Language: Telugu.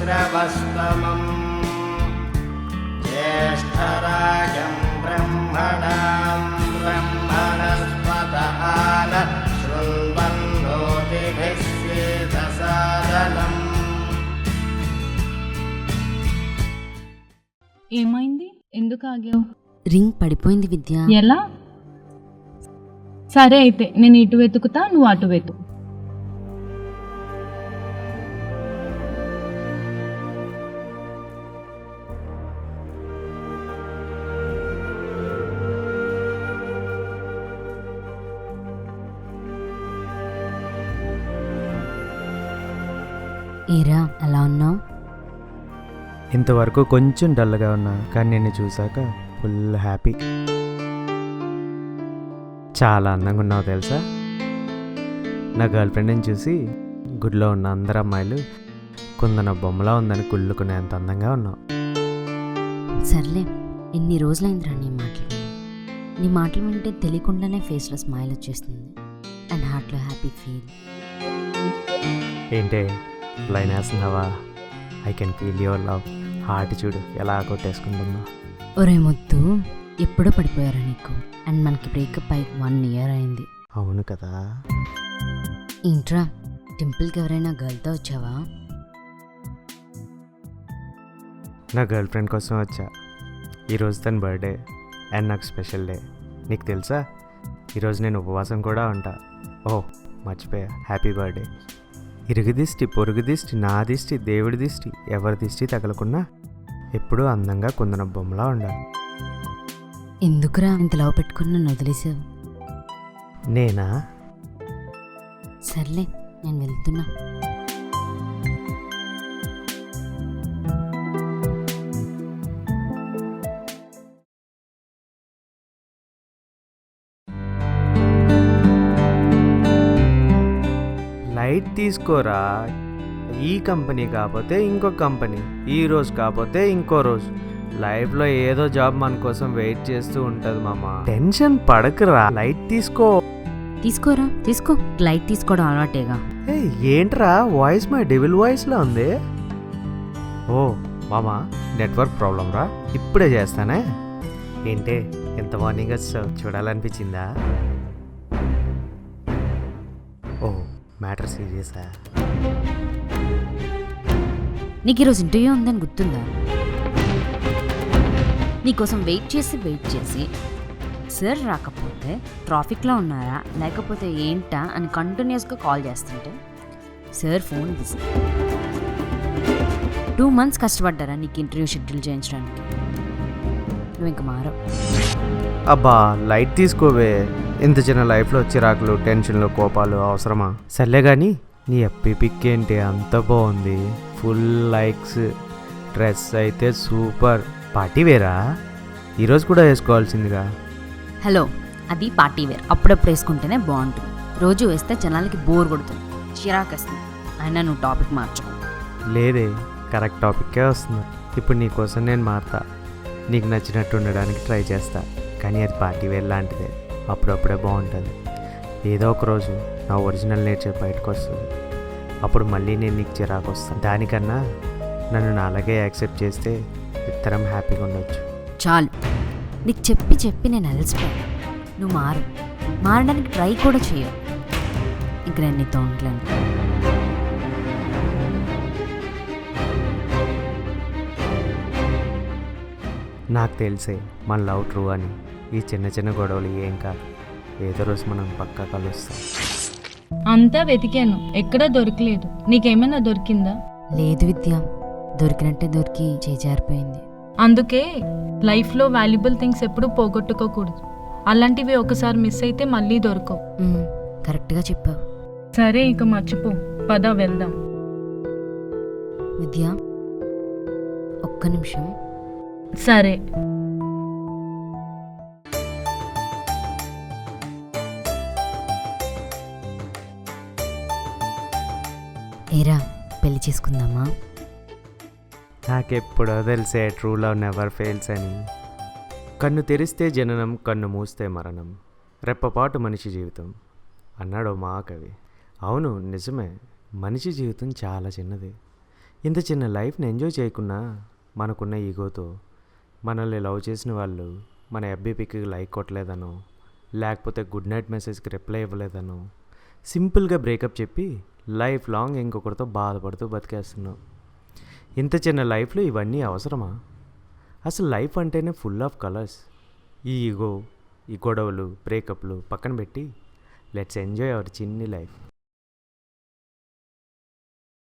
श्रवस्तमम् ज्येष्ठराजं ब्रह्मणां ब्रह्मणस्पत आन शृण्वन्नोतिभिः सीदसादनम्. ఏమైంది? ఎందుకు ఆగావు? రింగ్ పడిపోయింది విద్య. ఎలా? సరే అయితే నేను ఇటు వెతుకుతా, నువ్వు అటు వెతుకు. ఏరా ఎలా ఉన్నావు? ఇంతవరకు కొంచెం డల్గా ఉన్నా, కానీ నిన్ను చూశాక ఫుల్ హ్యాపీ. చాలా అందంగా ఉన్నావు తెలుసా. నా గర్ల్ ఫ్రెండ్ని చూసి గుడిలో ఉన్న అందరు అమ్మాయిలు కుందన బొమ్మలా ఉందని కుళ్ళుకునేంత అందంగా ఉన్నావు. సర్లే, ఎన్ని రోజులైందిరా నీ మాటలు వింటే తెలియకుండానే ఫేస్లో స్మైల్ వచ్చేస్తుంది అండ్ హార్ట్లో హ్యాపీ ఫీల్. ఏంటే లైన్ వేస్తున్నావా? I can feel your love. Heart చూడు ఎలా కొట్టేసుకుంటుందో. ఒరే ముద్దు, ఎప్పుడో పడిపోయారా నీకు? అండ్ మనకి బ్రేకప్ అయి 1 year అయింది. అవును కదా. ఇంట్రా, టెంపుల్కి ఎవరైనా గర్ల్తో వచ్చావా? నా గర్ల్ ఫ్రెండ్ కోసం వచ్చా. ఈరోజు తన బర్త్డే అండ్ నాకు స్పెషల్ డే. నీకు తెలుసా, ఈరోజు నేను ఉపవాసం కూడా ఉంటా. ఓహ్ మర్చిపోయా, హ్యాపీ బర్త్డే. ఇరుగు దిష్టి, పొరుగు దిష్టి, నా దిష్టి, దేవుడి దిష్టి, ఎవరి దిష్టి తగలకున్నా ఎప్పుడూ అందంగా కుందన బొమ్మలా ఉండాలి. ఎందుకురా ఇంత లవ్ పెట్టుకుని నన్ను వదిలేసావు? నేనా? సర్లే, నేను వెళ్తున్నా. లైట్ తీసుకోరా. ఈ కంపెనీ కాకపోతే ఇంకో కంపెనీ, ఈ రోజు కాకపోతే ఇంకో రోజు. లైఫ్లో ఏదో జాబ్ మన కోసం వెయిట్ చేస్తూ ఉంటుంది మామ. టెన్షన్ పడకురా, లైట్ తీసుకోరా, తీసుకో. లైట్ తీసుకోవడం అలవాటేగా. ఏంట్రా వాయిస్ మై డెవిల్ వాయిస్లో ఉంది? ఓ మామా, నెట్వర్క్ ప్రాబ్లం రా. ఇప్పుడే చేస్తానే. ఏంటే ఎంత మార్నింగ్ వచ్చావు, చూడాలనిపించిందా? ఓ మ్యాటర్ సీరియసా? నీకు ఈరోజు ఇంటర్వ్యూ ఉందని గుర్తుందా? నీకోసం వెయిట్ చేసి సార్ రాకపోతే ట్రాఫిక్లో ఉన్నారా లేకపోతే ఏంటా అని కంటిన్యూస్గా కాల్ చేస్తుంటే సార్ ఫోన్ బిజీ. 2 months కష్టపడ్డారా నీకు ఇంటర్వ్యూ షెడ్యూల్ చేయించడానికి? నువ్వు ఇంక మారవు. అబ్బా లైట్ తీసుకోవే. ఇంత చిన్న లైఫ్లో చిరాకులు, టెన్షన్లు, కోపాలు అవసరమా? సర్లే కానీ నీ ఎప్పి పిక్ ఏంటి అంత బాగుంది, ఫుల్ లైక్స్. డ్రెస్ అయితే సూపర్. పార్టీ వేరా? ఈరోజు కూడా వేసుకోవాల్సిందిగా. హలో, అది పార్టీ వేర్. అప్పుడప్పుడు వేసుకుంటేనే బాగుంటుంది. రోజు వేస్తే జనాలకి బోర్ కొడుతుంది, చిరాకేస్తుంది. అయినా నువ్వు టాపిక్ మార్చు. లేదే, కరెక్ట్ టాపిక్కే వస్తుంది. ఇప్పుడు నీకోసం నేను మారుతా, నీకు నచ్చినట్టు ఉండడానికి ట్రై చేస్తా. కానీ అది పార్టీ వేర్ లాంటిదే, అప్పుడప్పుడే బాగుంటుంది. ఏదో ఒక రోజు నా ఒరిజినల్ నేచర్ బయటకు వస్తుంది. అప్పుడు మళ్ళీ నేను నీకు చిరాకు వస్తాను. దానికన్నా నన్ను నాలాగే యాక్సెప్ట్ చేస్తే ఇద్దరం హ్యాపీగా ఉండొచ్చు. చాలు, నీకు చెప్పి నేను అలసిపోయాను. నువ్వు మారడానికి ట్రై కూడా చేయవు. ఇంక నేను నీతో ఉండలేను. నాకు తెలిసే మన లవ్ ట్రూ అని. ఈ చిన్న చిన్న గొడవలు ఏం కాదు, ఏదో రోజు మనం పక్కా కలుస్తాం. అంతా వెతికాను, ఎక్కడా దొరకలేదు. నీకేమైనా దొరికిందా? లేదు విద్య, దొరికినట్టే దొరికి చేజారిపోయింది. అందుకే లైఫ్లో వాల్యుబుల్ థింగ్స్ ఎప్పుడూ పోగొట్టుకోకూడదు. అలాంటివి ఒకసారి మిస్ అయితే మళ్ళీ దొరకవు. కరెక్ట్గా చెప్పావు. సరే ఇక మర్చిపో, పద వెళ్దాం. విద్య, ఒక్క నిమిషం. సరే. ఏరా, పెళ్లి చేసుకుందామా? నాకెప్పుడో తెలిసే ట్రూ లవ్ నెవర్ ఫెయిల్స్ అని. కన్ను తెరిస్తే జననం, కన్ను మూస్తే మరణం, రెప్పపాటు మనిషి జీవితం అన్నాడు మా కవి. అవును నిజమే, మనిషి జీవితం చాలా చిన్నది. ఇంత చిన్న లైఫ్ని ఎంజాయ్ చేయకున్నా మనకున్న ఈగోతో మనల్ని లవ్ చేసిన వాళ్ళు మన ఎఫ్బీ లైక్ కొట్టలేదనో, లేకపోతే గుడ్ నైట్ మెసేజ్కి రిప్లై ఇవ్వలేదనో సింపుల్గా బ్రేకప్ చెప్పి లైఫ్ లాంగ్ ఇంకొకరితో బాధపడుతూ బతికేస్తున్నావు. ఇంత చిన్న లైఫ్లో ఇవన్నీ అవసరమా? అసలు లైఫ్ అంటేనే ఫుల్ ఆఫ్ కలర్స్. ఈ ఈగో, ఈ గొడవలు, బ్రేకప్లు పక్కన పెట్టి లెట్స్ ఎంజాయ్ అవర్ చిన్ని లైఫ్.